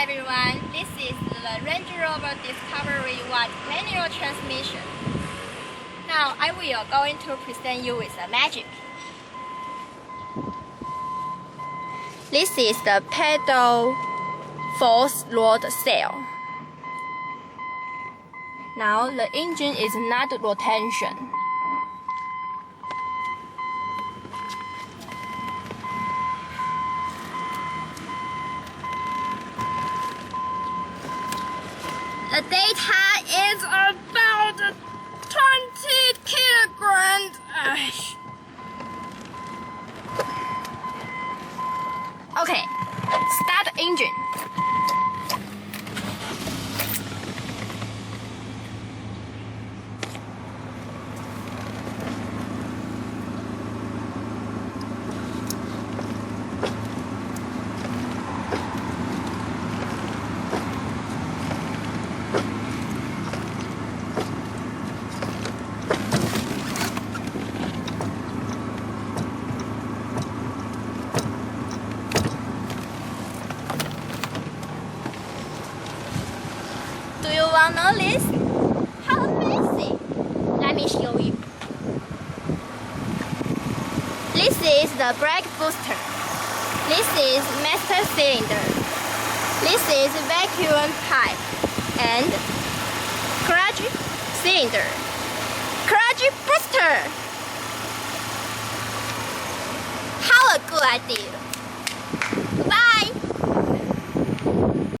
everyone, this is the Range Rover Discovery White manual transmission. Now I will going to present you with the magic. This is the pedal force rod cell. Now the engine is not rotation. The data is about 20 kilograms. Okay, start the engine. Do you want to know this? How amazing! Let me show you. This is the brake booster. This is master cylinder. This is vacuum pipe and clutch cylinder. Clutch booster. How a good idea!